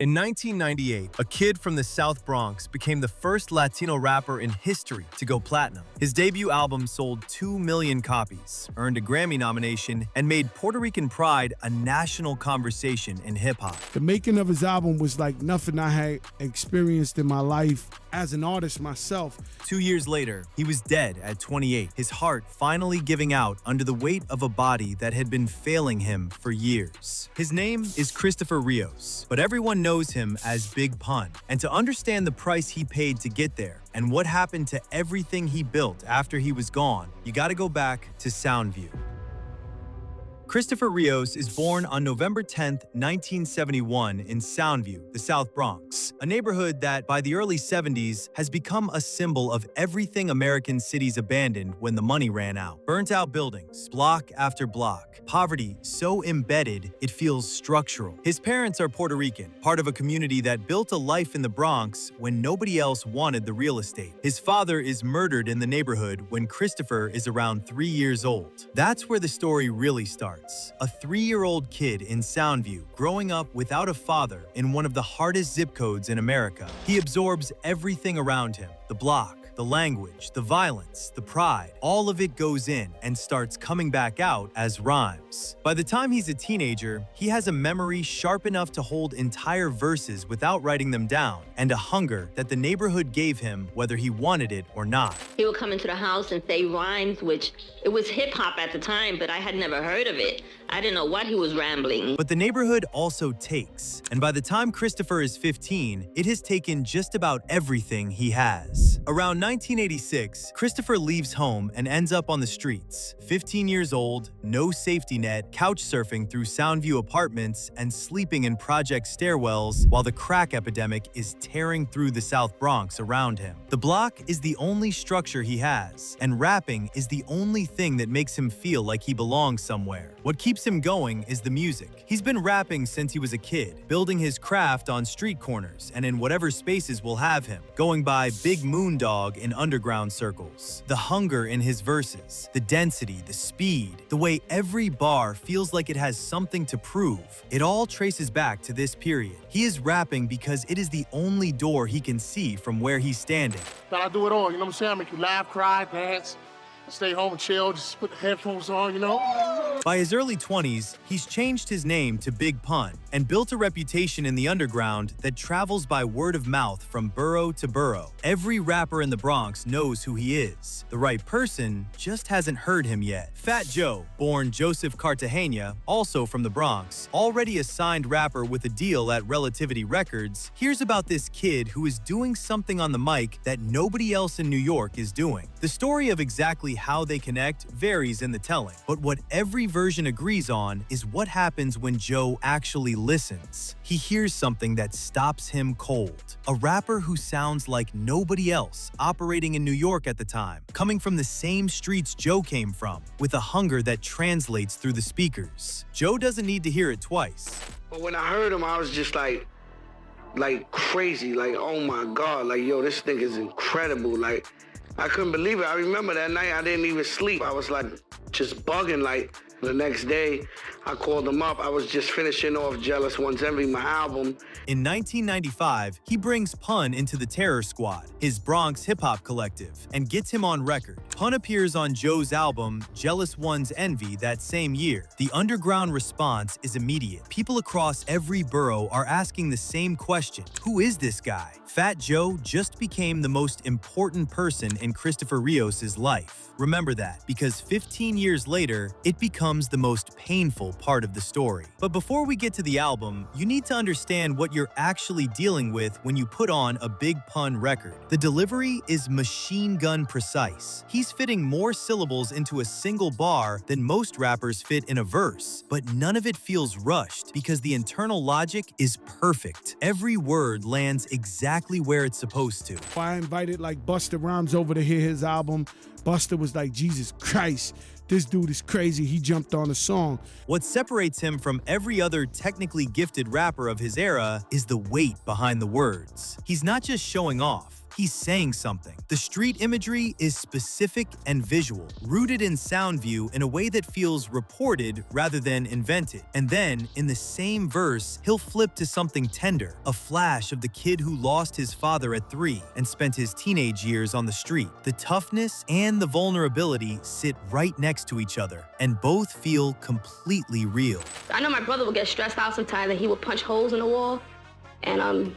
In 1998, a kid from the South Bronx became the first Latino rapper in history to go platinum. His debut album sold 2 million copies, earned a Grammy nomination, and made Puerto Rican pride a national conversation in hip-hop. The making of his album was like nothing I had experienced in my life as an artist myself. 2 years later, he was dead at 28, his heart finally giving out under the weight of a body that had been failing him for years. His name is Christopher Rios, but everyone knows him as Big Pun. And to understand the price he paid to get there and what happened to everything he built after he was gone, you gotta go back to Soundview. Christopher Rios is born on November 10, 1971 in Soundview, the South Bronx, a neighborhood that by the early 70s has become a symbol of everything American cities abandoned when the money ran out. Burnt-out buildings, block after block, poverty so embedded it feels structural. His parents are Puerto Rican, part of a community that built a life in the Bronx when nobody else wanted the real estate. His father is murdered in the neighborhood when Christopher is around 3 years old. That's where the story really starts. A 3-year-old kid in Soundview growing up without a father in one of the hardest zip codes in America. He absorbs everything around him, the block, the language, the violence, the pride. All of it goes in and starts coming back out as rhymes. By the time he's a teenager, he has a memory sharp enough to hold entire verses without writing them down, and a hunger that the neighborhood gave him whether he wanted it or not. He would come into the house and say rhymes, which it was hip-hop at the time, but I had never heard of it. I didn't know what he was rambling. But the neighborhood also takes, and by the time Christopher is 15, it has taken just about everything he has. Around 1986, Christopher leaves home and ends up on the streets. 15 years old, no safety net, couch surfing through Soundview apartments, and sleeping in project stairwells while the crack epidemic is tearing through the South Bronx around him. The block is the only structure he has, and rapping is the only thing that makes him feel like he belongs somewhere. What keeps him going is the music. He's been rapping since he was a kid, building his craft on street corners and in whatever spaces will have him, going by Big Moondog in underground circles. The hunger in his verses, the density, the speed, the way every bar feels like it has something to prove, it all traces back to this period. He is rapping because it is the only door he can see from where he's standing. But I do it all, you know what I'm saying? I make you laugh, cry, dance, stay home and chill, just put the headphones on, you know? By his early 20s, he's changed his name to Big Pun and built a reputation in the underground that travels by word of mouth from borough to borough. Every rapper in the Bronx knows who he is. The right person just hasn't heard him yet. Fat Joe, born Joseph Cartagena, also from the Bronx, already a signed rapper with a deal at Relativity Records, hears about this kid who is doing something on the mic that nobody else in New York is doing. The story of exactly how they connect varies in the telling, but what every version agrees on is what happens when Joe actually listens. He hears something that stops him cold. A rapper who sounds like nobody else, operating in New York at the time, coming from the same streets Joe came from, with a hunger that translates through the speakers. Joe doesn't need to hear it twice. But when I heard him, I was just like crazy, like, oh my God, like, yo, this thing is incredible. Like, I couldn't believe it. I remember that night I didn't even sleep. I was like just bugging. Like the next day I called him up. I was just finishing off Jealous One's Envy, my album. In 1995, he brings Pun into the Terror Squad, his Bronx hip-hop collective, and gets him on record. Pun appears on Joe's album, Jealous One's Envy, that same year. The underground response is immediate. People across every borough are asking the same question. Who is this guy? Fat Joe just became the most important person in Christopher Rios' life. Remember that, because 15 years later, it becomes the most painful part of the story. But before we get to the album, you need to understand what you're actually dealing with when you put on a Big Pun record. The delivery is machine gun precise. He's fitting more syllables into a single bar than most rappers fit in a verse, but none of it feels rushed because the internal logic is perfect. Every word lands exactly where it's supposed to. I invited like Busta Rhymes over to hear his album. Busta was like, Jesus Christ, this dude is crazy. He jumped on the song. What separates him from every other technically gifted rapper of his era is the weight behind the words. He's not just showing off. he's saying something. The street imagery is specific and visual, rooted in sound view in a way that feels reported rather than invented. And then, in the same verse, he'll flip to something tender, a flash of the kid who lost his father at 3 and spent his teenage years on the street. The toughness and the vulnerability sit right next to each other, and both feel completely real. I know my brother would get stressed out sometimes and he would punch holes in the wall and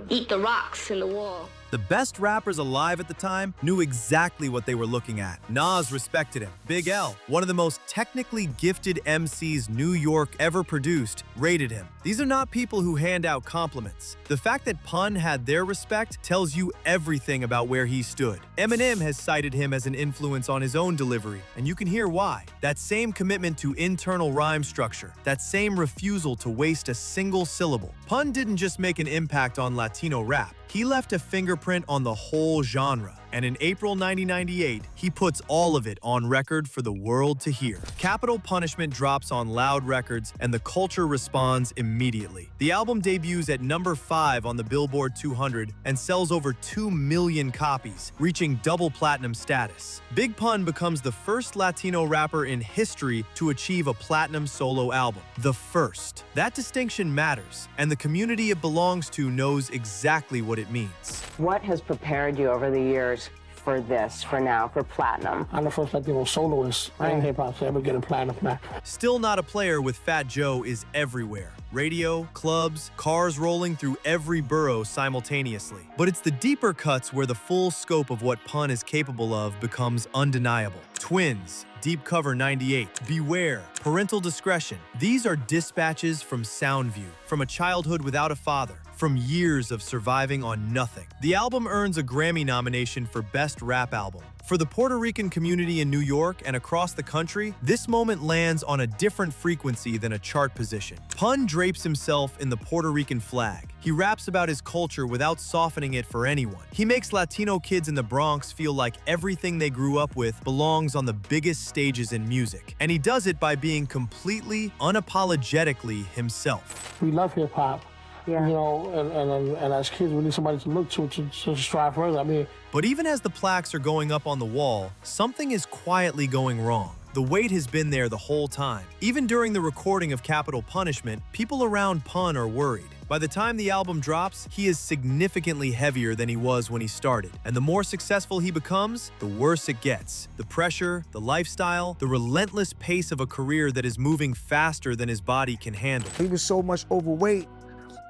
eat the rocks in the wall. The best rappers alive at the time knew exactly what they were looking at. Nas respected him. Big L, one of the most technically gifted MCs New York ever produced, rated him. These are not people who hand out compliments. The fact that Pun had their respect tells you everything about where he stood. Eminem has cited him as an influence on his own delivery, and you can hear why. That same commitment to internal rhyme structure, that same refusal to waste a single syllable. Pun didn't just make an impact on Latino rap. He left a fingerprint on the whole genre, and in April 1998, he puts all of it on record for the world to hear. Capital Punishment drops on Loud Records, and the culture responds immediately. The album debuts at number 5 on the Billboard 200 and sells over 2 million copies, reaching double platinum status. Big Pun becomes the first Latino rapper in history to achieve a platinum solo album. The first. That distinction matters, and the community it belongs to knows exactly what it means. What has prepared you over the years for this, for platinum? I'm the first Latino soloist in hip-hop to ever get a platinum plaque. Still Not a Player with Fat Joe is everywhere. Radio, clubs, cars rolling through every borough simultaneously. But it's the deeper cuts where the full scope of what Pun is capable of becomes undeniable. Twins, Deep Cover 98, Beware, Parental Discretion. These are dispatches from Soundview, from a childhood without a father, from years of surviving on nothing. The album earns a Grammy nomination for Best Rap Album. For the Puerto Rican community in New York and across the country, this moment lands on a different frequency than a chart position. Pun drapes himself in the Puerto Rican flag. He raps about his culture without softening it for anyone. He makes Latino kids in the Bronx feel like everything they grew up with belongs on the biggest stages in music. And he does it by being completely, unapologetically himself. We love hip-hop. Yeah. You know, and as kids, we need somebody to look to strive further. I mean, but even as the plaques are going up on the wall, something is quietly going wrong. The weight has been there the whole time. Even during the recording of Capital Punishment, people around Pun are worried. By the time the album drops, he is significantly heavier than he was when he started. And the more successful he becomes, the worse it gets. The pressure, the lifestyle, the relentless pace of a career that is moving faster than his body can handle. He was so much overweight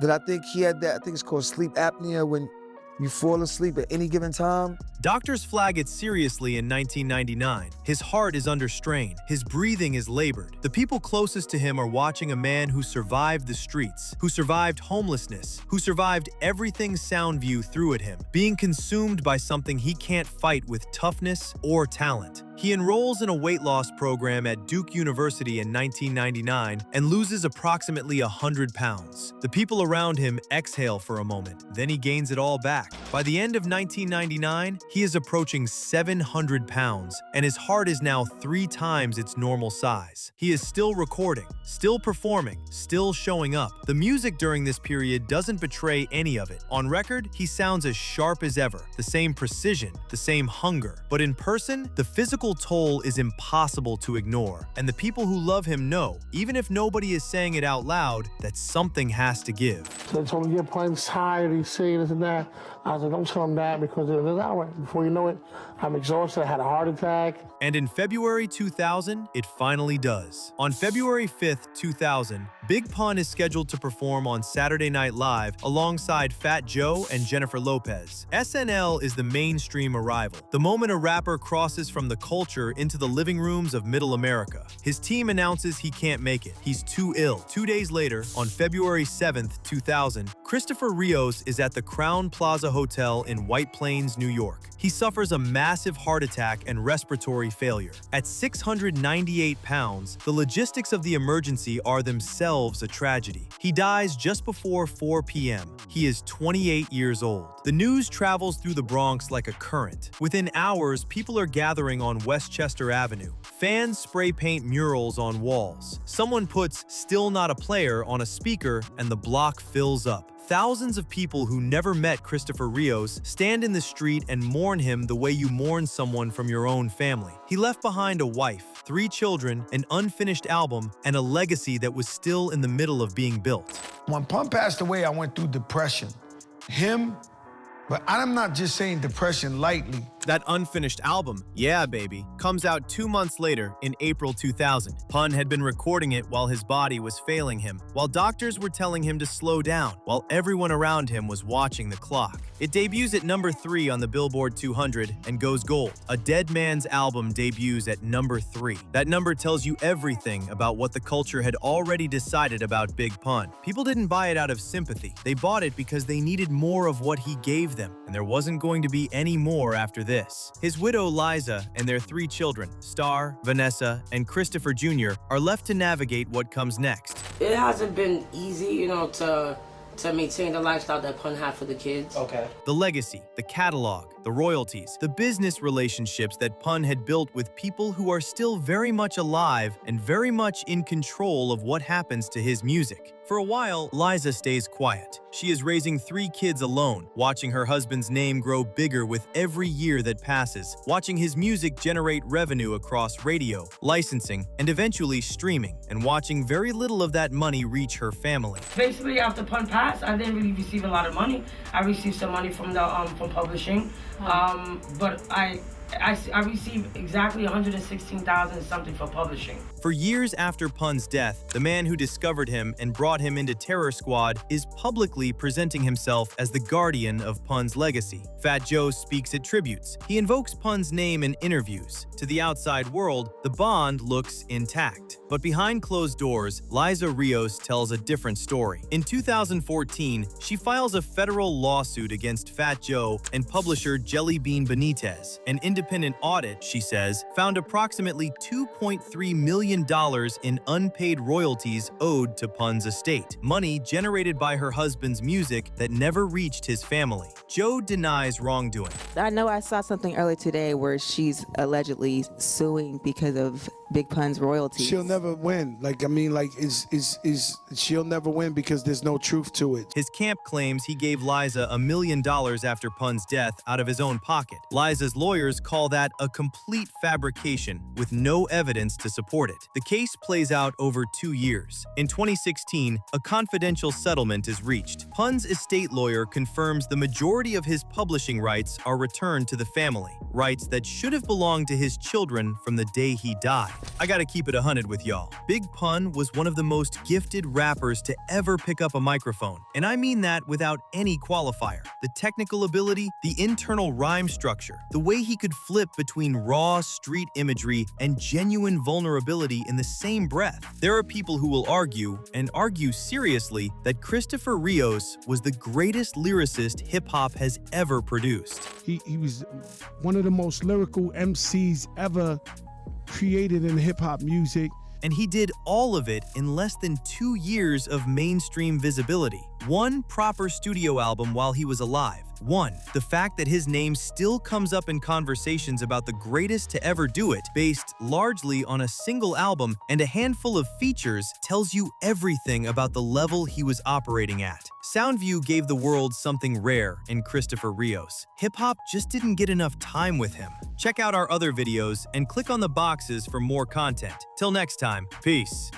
that I think he had that, I think it's called sleep apnea, when you fall asleep at any given time. Doctors flag it seriously in 1999. His heart is under strain. His breathing is labored. The people closest to him are watching a man who survived the streets, who survived homelessness, who survived everything Soundview threw at him, being consumed by something he can't fight with toughness or talent. He enrolls in a weight loss program at Duke University in 1999 and loses approximately 100 pounds. The people around him exhale for a moment, then he gains it all back. By the end of 1999, he is approaching 700 pounds, and his heart is now 3 times its normal size. He is still recording, still performing, still showing up. The music during this period doesn't betray any of it. On record, he sounds as sharp as ever, the same precision, the same hunger. But in person, the physical toll is impossible to ignore, and the people who love him know, even if nobody is saying it out loud, that something has to give. they told me, "Your Pun's tired, he's saying this and that." I was like, "Don't tell him that, because it was hour. Before you know it, I'm exhausted, I had a heart attack." And in February 2000, it finally does. On February 5th, 2000, Big Pun is scheduled to perform on Saturday Night Live alongside Fat Joe and Jennifer Lopez. SNL is the mainstream arrival, the moment a rapper crosses from the culture into the living rooms of middle America. His team announces he can't make it. He's too ill. 2 days later, on February 7th, 2000, Christopher Rios is at the Crowne Plaza Hotel in White Plains, New York. He suffers a massive heart attack and respiratory failure. At 698 pounds, the logistics of the emergency are themselves a tragedy. He dies just before 4 p.m. He is 28 years old. The news travels through the Bronx like a current. Within hours, people are gathering on Westchester Avenue. Fans spray paint murals on walls. Someone puts "Still Not a Player" on a speaker, and the block fills up. Thousands of people who never met Christopher Rios stand in the street and mourn him the way you mourn someone from your own family. He left behind a wife, 3 children, an unfinished album, and a legacy that was still in the middle of being built. When Pun passed away, I went through depression. But I'm not just saying depression lightly. That unfinished album, Yeah Baby, comes out 2 months later in April 2000. Pun had been recording it while his body was failing him, while doctors were telling him to slow down, while everyone around him was watching the clock. It debuts at number 3 on the Billboard 200 and goes gold. A Dead Man's album debuts at number 3. That number tells you everything about what the culture had already decided about Big Pun. People didn't buy it out of sympathy. They bought it because they needed more of what he gave them, and there wasn't going to be any more after this. His widow Liza and their 3 children, Star, Vanessa, and Christopher Jr., are left to navigate what comes next. It hasn't been easy, to maintain the lifestyle that Pun had for the kids. Okay. The legacy, the catalog, the royalties, the business relationships that Pun had built with people who are still very much alive and very much in control of what happens to his music. For a while, Liza stays quiet. She is raising 3 kids alone, watching her husband's name grow bigger with every year that passes, watching his music generate revenue across radio, licensing, and eventually streaming, and watching very little of that money reach her family. Basically, after Pun passed, I didn't really receive a lot of money. I received some money from from publishing, but I received exactly $116,000 something for publishing. For years after Pun's death, the man who discovered him and brought him into Terror Squad is publicly presenting himself as the guardian of Pun's legacy. Fat Joe speaks at tributes. He invokes Pun's name in interviews. To the outside world, the bond looks intact. But behind closed doors, Liza Rios tells a different story. In 2014, she files a federal lawsuit against Fat Joe and publisher Jelly Bean Benitez. An independent audit, she says, found approximately $2.3 million in unpaid royalties owed to Pun's estate, money generated by her husband's music that never reached his family. Joe denies wrongdoing. I know I saw something earlier today where she's allegedly suing because of Big Pun's royalties. She'll never win. She'll never win because there's no truth to it. His camp claims he gave Liza $1 million after Pun's death out of his own pocket. Liza's lawyers call that a complete fabrication with no evidence to support it. The case plays out over 2 years. In 2016, a confidential settlement is reached. Pun's estate lawyer confirms the majority of his publishing rights are returned to the family, rights that should have belonged to his children from the day he died. I gotta keep it 100 with y'all. Big Pun was one of the most gifted rappers to ever pick up a microphone, and I mean that without any qualifier. The technical ability, the internal rhyme structure, the way he could flip between raw street imagery and genuine vulnerability in the same breath. There are people who will argue, and argue seriously, that Christopher Rios was the greatest lyricist hip-hop has ever produced. He was one of the most lyrical MCs ever created in hip-hop music. And he did all of it in less than 2 years of mainstream visibility. 1 proper studio album while he was alive. 1, the fact that his name still comes up in conversations about the greatest to ever do it, based largely on a single album and a handful of features, tells you everything about the level he was operating at. Soundview gave the world something rare in Christopher Rios. Hip-hop just didn't get enough time with him. Check out our other videos and click on the boxes for more content. Till next time, peace.